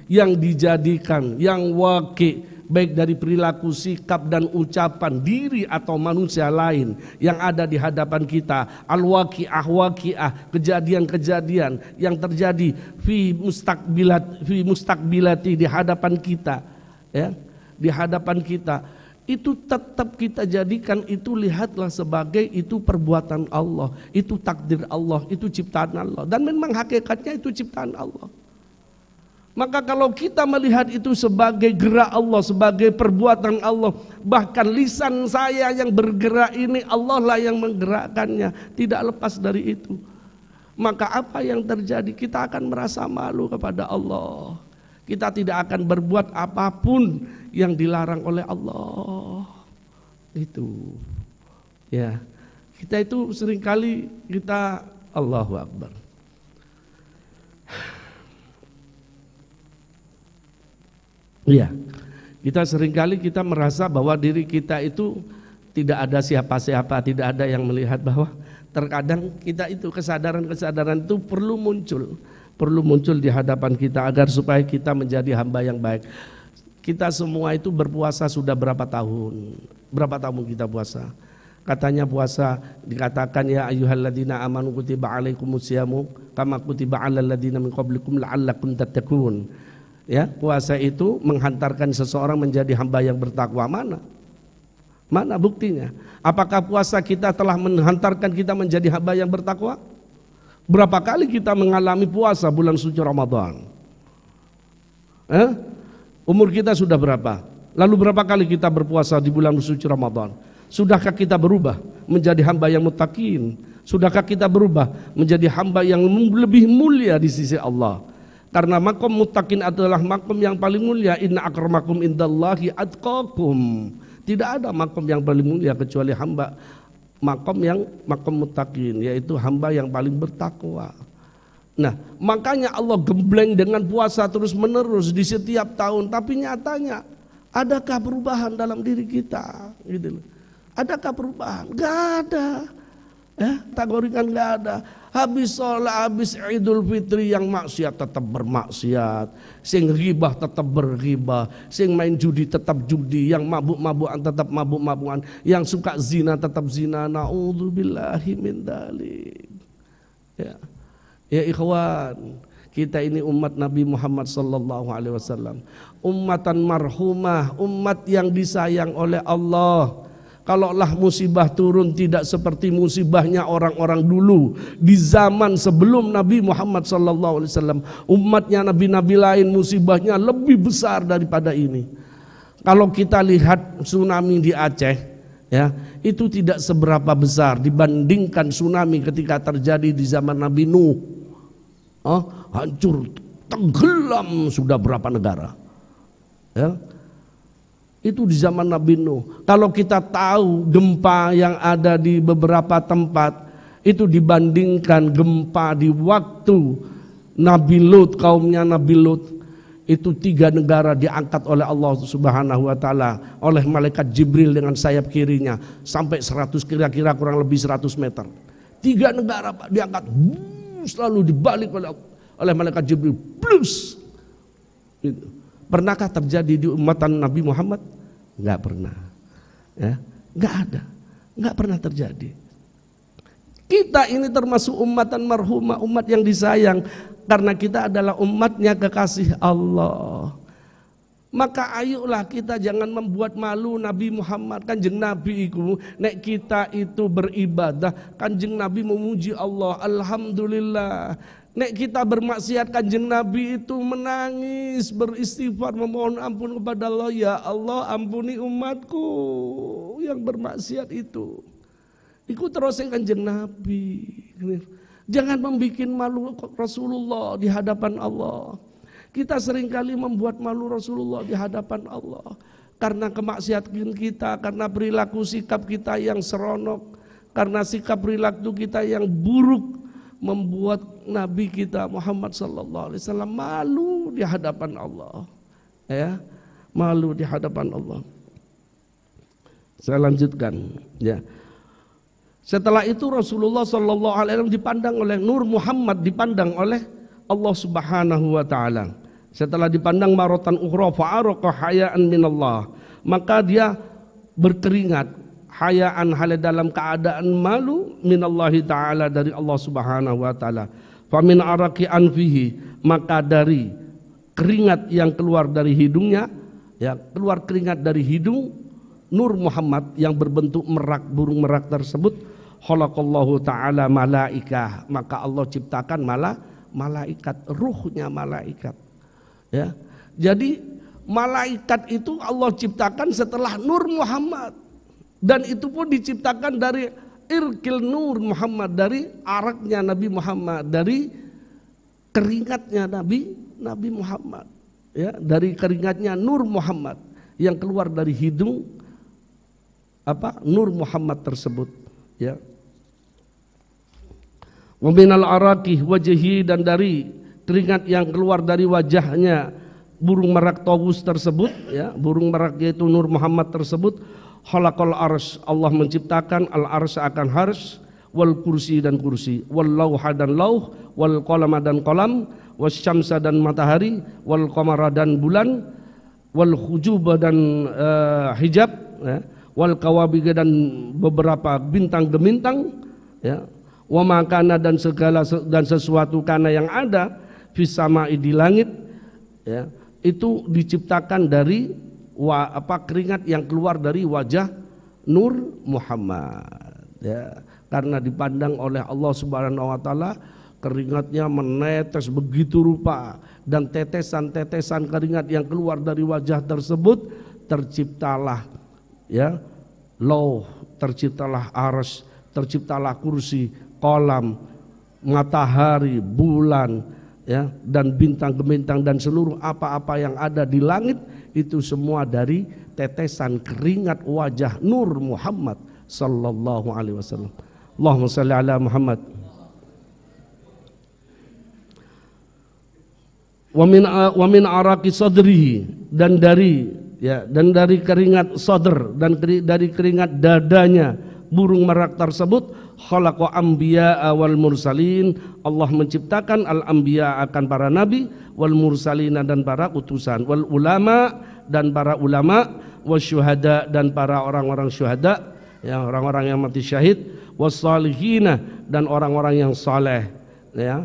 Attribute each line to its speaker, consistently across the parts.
Speaker 1: yang dijadikan, yang waqi', baik dari perilaku, sikap dan ucapan diri atau manusia lain yang ada di hadapan kita, al-waqi'ah, kejadian-kejadian yang terjadi fi mustakbilati di hadapan kita, ya, di hadapan kita, itu tetap kita jadikan itu, lihatlah sebagai itu perbuatan Allah, itu takdir Allah, itu ciptaan Allah, dan memang hakikatnya itu ciptaan Allah. Maka kalau kita melihat itu sebagai gerak Allah, sebagai perbuatan Allah, bahkan lisan saya yang bergerak ini Allah lah yang menggerakkannya, tidak lepas dari itu. Maka apa yang terjadi? Kita akan merasa malu kepada Allah. Kita tidak akan berbuat apapun yang dilarang oleh Allah. Itu. Ya. Kita itu seringkali kita Allahu Akbar. Iya, kita seringkali kita merasa bahwa diri kita itu tidak ada siapa-siapa, tidak ada yang melihat, bahwa terkadang kita itu kesadaran-kesadaran itu perlu muncul di hadapan kita agar supaya kita menjadi hamba yang baik. Kita semua itu berpuasa sudah berapa tahun? Berapa tahun kita puasa? Katanya puasa dikatakan ya ayyuhalladzina amanu kutiba alaikumusyamu kama kutiba alal ladzina min qablikum la'allakum tattaqun. Ya, puasa itu menghantarkan seseorang menjadi hamba yang bertakwa. Mana buktinya? Apakah puasa kita telah menghantarkan kita menjadi hamba yang bertakwa? Berapa kali kita mengalami puasa bulan suci Ramadan? Umur kita sudah berapa? Lalu berapa kali kita berpuasa di bulan suci Ramadan? Sudahkah kita berubah menjadi hamba yang muttaqin? Sudahkah kita berubah menjadi hamba yang lebih mulia di sisi Allah? Karena makom muttaqin adalah makom yang paling mulia. Inna akramakum indallahi atqakum. Tidak ada makom yang paling mulia kecuali hamba makom muttaqin, yaitu hamba yang paling bertakwa. Nah, makanya Allah gembleng dengan puasa terus menerus di setiap tahun. Tapi nyatanya adakah perubahan dalam diri kita? Gitu loh. Adakah perubahan? Gak ada. Kategorikan gak ada. Habis sholat, habis Idul Fitri, yang maksiat tetap bermaksiat, sing ghibah tetap berghibah, sing main judi tetap judi, yang mabuk-mabukan tetap mabuk-mabukan, yang suka zina tetap zina. Na'udzubillahi min dzalik. Ya ikhwan, kita ini umat Nabi Muhammad sallallahu alaihi wasallam, ummatan marhumah, umat yang disayang oleh Allah. Kalaulah musibah turun tidak seperti musibahnya orang-orang dulu di zaman sebelum Nabi Muhammad SAW. Umatnya nabi-nabi lain musibahnya lebih besar daripada ini. Kalau kita lihat tsunami di Aceh, ya, itu tidak seberapa besar dibandingkan tsunami ketika terjadi di zaman Nabi Nuh. Hancur, tenggelam sudah berapa negara. Ya. Itu di zaman Nabi Nuh. Kalau kita tahu gempa yang ada di beberapa tempat itu dibandingkan gempa di waktu Nabi Lut, kaumnya Nabi Lut, itu 3 negara diangkat oleh Allah Subhanahu wa taala oleh malaikat Jibril dengan sayap kirinya sampai 100, kira-kira kurang lebih 100 meter. 3 negara Pak diangkat, selalu dibalik oleh malaikat Jibril. Plus. Gitu. Pernahkah terjadi di umatan Nabi Muhammad? Enggak pernah. Ya, enggak ada. Enggak pernah terjadi. Kita ini termasuk umatan marhumah, umat yang disayang karena kita adalah umatnya kekasih Allah. Maka ayolah kita jangan membuat malu Nabi Muhammad. Kanjeng Nabi itu nek kita itu beribadah, Kanjeng Nabi memuji Allah, alhamdulillah. Nek kita bermaksiat, Kanjeng Nabi itu menangis, beristighfar, memohon ampun kepada Allah. Ya Allah, ampuni umatku yang bermaksiat itu. Ikut terus Kanjeng Nabi. Jangan membuat malu Rasulullah di hadapan Allah. Kita seringkali membuat malu Rasulullah di hadapan Allah karena kemaksiatan kita, karena perilaku sikap kita yang seronok, karena sikap perilaku kita yang buruk, membuat Nabi kita Muhammad sallallahu alaihi wasallam malu di hadapan Allah. Ya, malu di hadapan Allah. Saya lanjutkan, ya. Setelah itu Rasulullah sallallahu alaihi wasallam dipandang oleh Nur Muhammad, dipandang oleh Allah Subhanahu wa taala. Setelah dipandang maratan ukhra fa'araqa hayaan minallah, maka dia berkeringat hayaan hal dalam keadaan malu minallahi ta'ala, dari Allah subhanahu wa ta'ala. Famin araqi anfihi, maka dari keringat yang keluar dari hidungnya, ya, keluar keringat dari hidung Nur Muhammad yang berbentuk merak, burung merak tersebut, khalaqallahu ta'ala malaikah, maka Allah ciptakan malaikat, ruhnya malaikat. Ya. Jadi malaikat itu Allah ciptakan setelah Nur Muhammad, dan itu pun diciptakan dari irkil Nur Muhammad, dari araknya Nabi Muhammad, dari keringatnya Nabi Muhammad, ya, dari keringatnya Nur Muhammad yang keluar dari hidung Nur Muhammad tersebut, ya. Wa minal araqi wajhi, dan dari keringat yang keluar dari wajahnya burung merak tawus tersebut, ya, burung merak yaitu Nur Muhammad tersebut, khalaqal arsy, Allah menciptakan al arsy akan harsy, wal kursi dan kursi, wal lauha dan lauh, wal qalama dan qalam, wasyamsa dan matahari, wal qamara dan bulan, wal hujuba dan hijab, ya, wal kawabiga dan beberapa bintang gemintang, ya, wa makana dan segala dan sesuatu kana yang ada fis sama'i di langit, ya, itu diciptakan dari keringat yang keluar dari wajah Nur Muhammad, ya, karena dipandang oleh Allah Subhanahu wa taala keringatnya menetes begitu rupa, dan tetesan-tetesan keringat yang keluar dari wajah tersebut terciptalah, ya, lauh, terciptalah arsy, terciptalah kursi, kolam, matahari, bulan, ya, dan bintang gemintang, dan seluruh apa-apa yang ada di langit itu semua dari tetesan keringat wajah Nur Muhammad sallallahu alaihi wasallam. Allahumma shalli ala Muhammad. Wa min araqi sadrihi, dan dari, ya, dan dari keringat sadr, dan dari keringat dadanya burung merak tersebut, khalaqa anbiya wal mursalin, Allah menciptakan al anbiya akan para nabi, wal mursalina dan para utusan, wal ulama dan para ulama, wasyuhada dan para orang-orang syuhada, ya, orang-orang yang mati syahid, wassalihina dan orang-orang yang saleh, ya.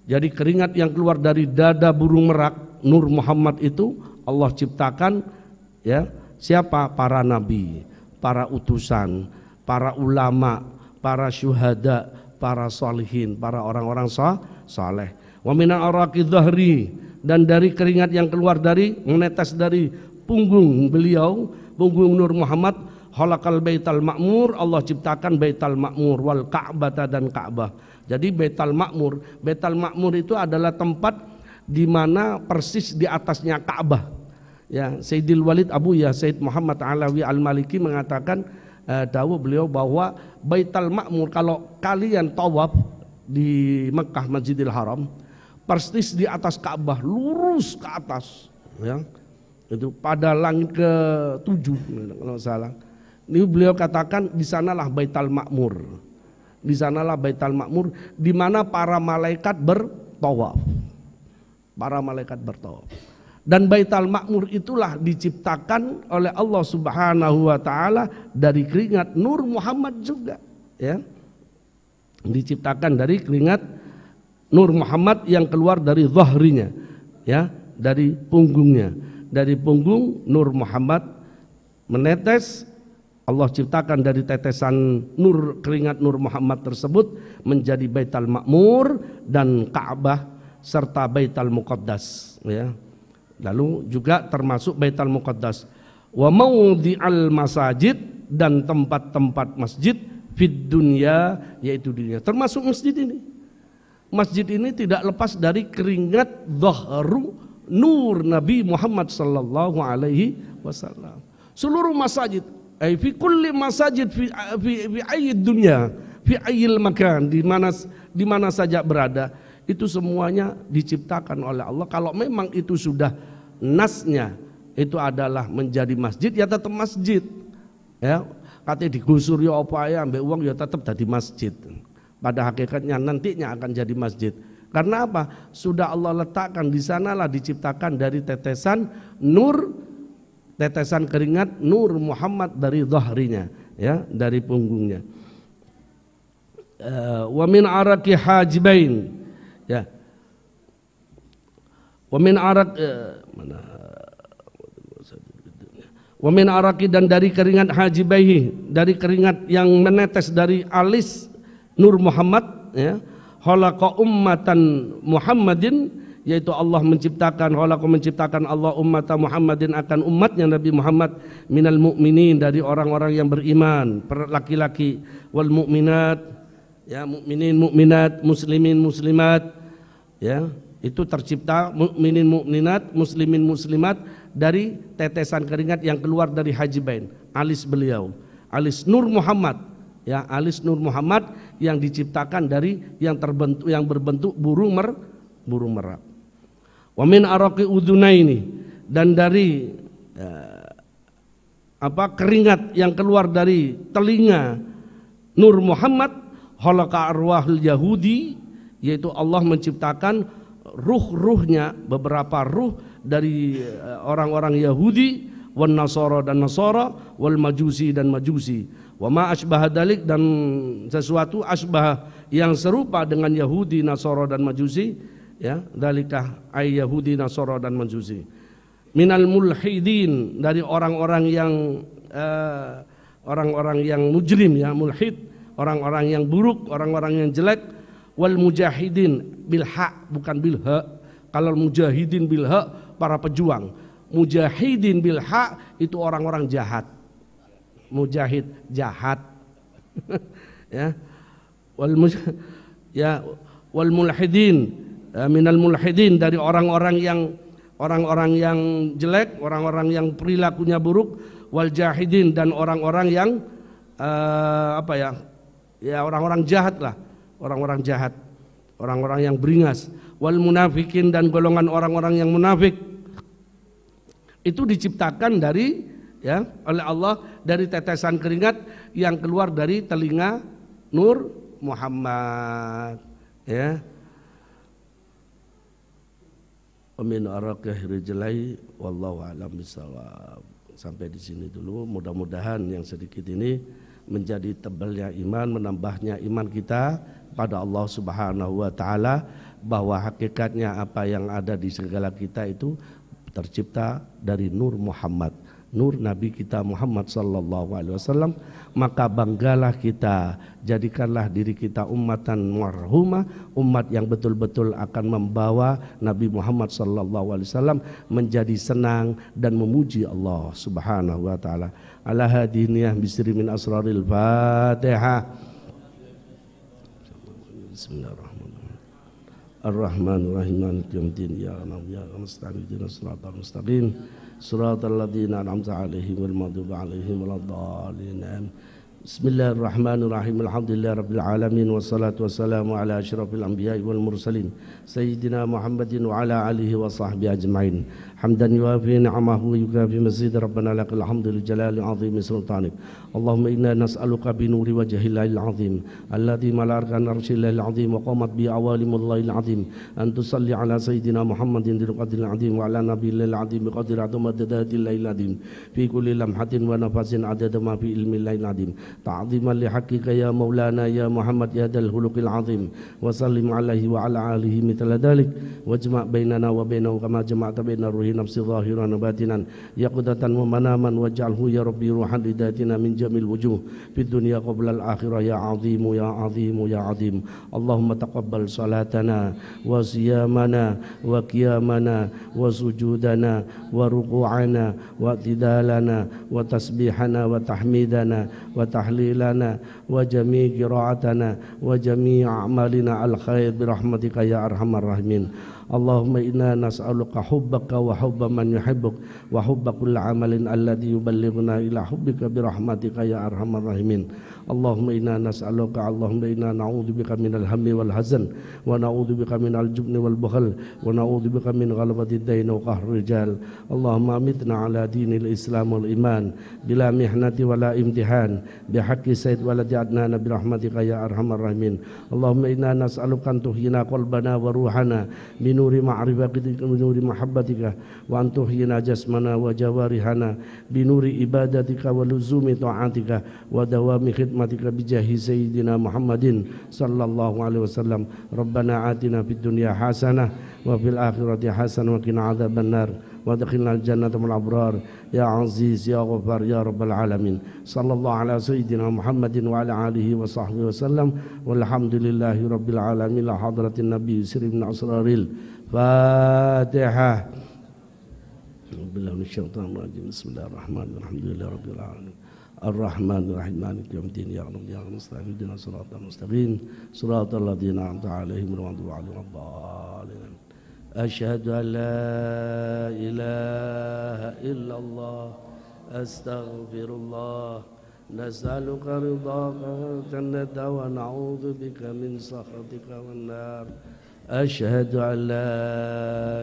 Speaker 1: Jadi keringat yang keluar dari dada burung merak Nur Muhammad itu Allah ciptakan, ya, siapa? Para nabi, para utusan, para ulama, para syuhada, para salihin, para orang-orang saleh. Wa min araqi dhahri, dan dari keringat yang keluar dari menetes dari punggung beliau, punggung Nur Muhammad, khalaqal baital ma'mur, Allah ciptakan baital ma'mur, wal ka'bata dan Ka'bah. Jadi baital ma'mur itu adalah tempat di mana persis di atasnya Ka'bah. Ya, Sayyidil Walid Abu Ya Sayyid Muhammad Alawi Al-Maliki mengatakan, dawuh beliau bahwa Baitul Ma'mur, kalau kalian tawaf di Mekah Masjidil Haram, persis di atas Ka'bah, lurus ke atas, ya, itu pada langit ke-7 kalau salah. Ini beliau katakan di sanalah Baitul Ma'mur, di sanalah Baitul Ma'mur, di mana para malaikat bertawaf, para malaikat bertawaf. Dan Baitul Ma'mur itulah diciptakan oleh Allah Subhanahu wa taala dari keringat Nur Muhammad juga, ya. Diciptakan dari keringat Nur Muhammad yang keluar dari zahrinya, ya, dari punggungnya. Dari punggung Nur Muhammad menetes, Allah ciptakan dari tetesan nur keringat Nur Muhammad tersebut menjadi Baitul Ma'mur dan Ka'bah serta Baitul Muqaddas, ya. Lalu juga termasuk Baitul Muqaddas, wa maudhi'al masajid, dan tempat-tempat masjid fid dunya, yaitu dunia, termasuk masjid ini. Masjid ini tidak lepas dari keringat dhahru nur Nabi Muhammad sallallahu alaihi wasallam. Seluruh masjid, fi kulli masajid fi ayyid dunya, fi ayyil makan, di mana saja berada, itu semuanya diciptakan oleh Allah. Kalau memang itu sudah nasnya itu adalah menjadi masjid, ya tetap masjid, ya. Katanya digusur ya apa ya, ambek uang ya tetap jadi masjid. Pada hakikatnya nantinya akan jadi masjid. Karena apa? Sudah Allah letakkan di sanalah diciptakan dari tetesan nur, tetesan keringat Nur Muhammad dari dhahrinya, ya, dari punggungnya. Wa min araqi hajibain, ya. Wa min araq wa min araqi, dan dari keringat hajibaihi, dari keringat yang menetes dari alis Nur Muhammad, ya. Khalaqa ummatan Muhammadin, yaitu Allah menciptakan, menciptakan Allah ummata Muhammadin, akan umatnya Nabi Muhammad, minal mu'minin, dari orang-orang yang beriman, laki-laki, wal mu'minat, ya, mu'minin mu'minat, muslimin muslimat, ya, itu tercipta mu'minin mu'minat, muslimin muslimat dari tetesan keringat yang keluar dari hajibain, alis beliau, alis Nur Muhammad. Ya, alis Nur Muhammad yang diciptakan dari yang berbentuk burung merak. Wa min araqi udhunaini, dan dari keringat yang keluar dari telinga Nur Muhammad, khalaqa arwahul yahudi, yaitu Allah menciptakan ruh-ruhnya, beberapa ruh dari orang-orang Yahudi, wan Nasara dan Nasara, wal Majusi dan Majusi. Wa ma asbaha dalik, dan sesuatu asbah yang serupa dengan Yahudi, Nasara dan Majusi, ya, dalikah ay Yahudi, Nasara dan Majusi. Minal mulhidin, dari orang-orang yang mujrim, ya, mulhid, orang-orang yang buruk, orang-orang yang jelek. Wal mujahidin bil haq, bukan bil ha. Kalau mujahidin bil ha, para pejuang. Mujahidin bil haq itu orang-orang jahat. Mujahid jahat. Ya. Wal mulhidin, minal mulhidin, dari orang-orang yang jelek, orang-orang yang perilakunya buruk. Wal jahidin, dan orang-orang yang orang-orang jahat lah, orang-orang jahat, orang-orang yang beringas. Wal munafikin, dan golongan orang-orang yang munafik. Itu diciptakan dari, ya, oleh Allah dari tetesan keringat yang keluar dari telinga Nur Muhammad, ya. Amin araqih rijlai wallahu a'lam bishawab. Sampai di sini dulu, mudah-mudahan yang sedikit ini menjadi tebalnya iman, menambahnya iman kita pada Allah Subhanahu wa taala, bahwa hakikatnya apa yang ada di segala kita itu tercipta dari Nur Muhammad, Nur Nabi kita Muhammad sallallahu alaihi wasallam. Maka banggalah kita, jadikanlah diri kita ummatan marhumah, umat yang betul-betul akan membawa Nabi Muhammad sallallahu alaihi wasallam menjadi senang dan memuji Allah Subhanahu wa taala. Ala hadiniyah bisri min asraril Fatihah. Bismillahirrahmanirrahim. Ar-Rahmanir Rahim, Maliki yaumiddin, iyyaka na'budu wa iyyaka nasta'in, ihdinas siratal mustaqim, siratal ladzina an'amta 'alaihim ghairil maghdubi 'alaihim waladdallin. Bismillahirrahmanirrahim. Alhamdulillahirabbil alamin, wassalatu wassalamu ala asyrafil anbiya'i wal mursalin sayyidina Muhammadin wa ala alihi wa sahbihi ajma'in. Hamdan yuwafi ni'amahu wa yukafi mazid. Rabbana lakal hamdu li jalali 'azimi sultanik. Allahumma inna nas'aluka bi nuri wajhillahil 'azim alladzi mala'arkan arshillahil 'azim wa qamat bi awalimullahil 'azim, an tusalli ala sayyidina Muhammadin dzil qadril 'azim wa ala nabiyil 'azim bi qadri adamatil lail 'azim fi kulli lamhatin wa nafasin 'adada ma fi ilmil lail 'azim. Ta'ziman li haqqika ya maulana ya Muhammad ya dal huluqil 'azim, wa sallim alaihi wa ala alihi mithla dhalik, wajma' bainana wa bainahu kama jama'ta baina ruhi nafsi zahiran wa batinan yaqdatan wa manaman, waj'alhu ya rabbi ruhan lidatina min jamil wujuh fid dunya qabla al akhirah ya 'azimu ya 'azimu ya 'azim. Allahumma taqabbal salatana wa siyamana wa qiyamana wa sujudana wa ruku'ana wa i'tidalana wa tasbihana wa tahmidana wa tahlilana wa jami' qira'atana wa jami' a'malina al khair bi rahmatika ya arhamar rahimin. Allahumma inna nas'aluka hubbaka wa hubba man yuhibbuk wa hubba kulli amalin alladhi yuballighuna ila hubbika birahmatika ya arhamar rahimin. Allahumma inna nas'aluka, Allahumma inna na'udzubika minal hammi wal hazan wa na'udzubika minal jubni wal bukhal wa na'udzubika min ghalabati ad-dain wa qahri rijal. Allahumma amitna ala dinil islam wal iman bila mihnati wala imtihan bihaqqi sayyid waladi adnana birahmatika ya arhamar rahimin. Allahumma inna nas'aluka an tuhyina qalbana wa ruhana binuri ma'rifatika binuri mahabbatika wa an tuhyina jasmana wa jawarihana binuri ibadatika wa luzumi ta'atika wa dawami khidmatika bijahi sayyidina Muhammadin sallallahu alaihi wasallam. Rabbana atina fid dunya hasanah wa fil akhirati hasanah wa qina adzabannar wa adkhilnal jannata ma'al abrar ya aziz ya ghafar ya rabbal alamin. Sallallahu ala sayyidina Muhammadin wa ala alihi wa sahbihi wasallam walhamdulillahi rabbil alamin. La hadratin nabi sirri min asraril Fatihah. Billahi minasyaitonir rajim. Bismillahirrahmanirrahim. Alhamdulillahi rabbil alamin. Ar-Rahmanir Rahim. Maliki yaumiddin. Ya Rabb ya Mustaqim. Ihdina siratal mustaqim. Siratal ladzina an'amta 'alaihim ghairil maghdubi 'alaihim waladdallin. Asyhadu an la ilaha illallah. Astaghfirullah. Nas'aluka ridhaka jannata wa na'udzubika min sakhatika wan nar. Asyhadu an la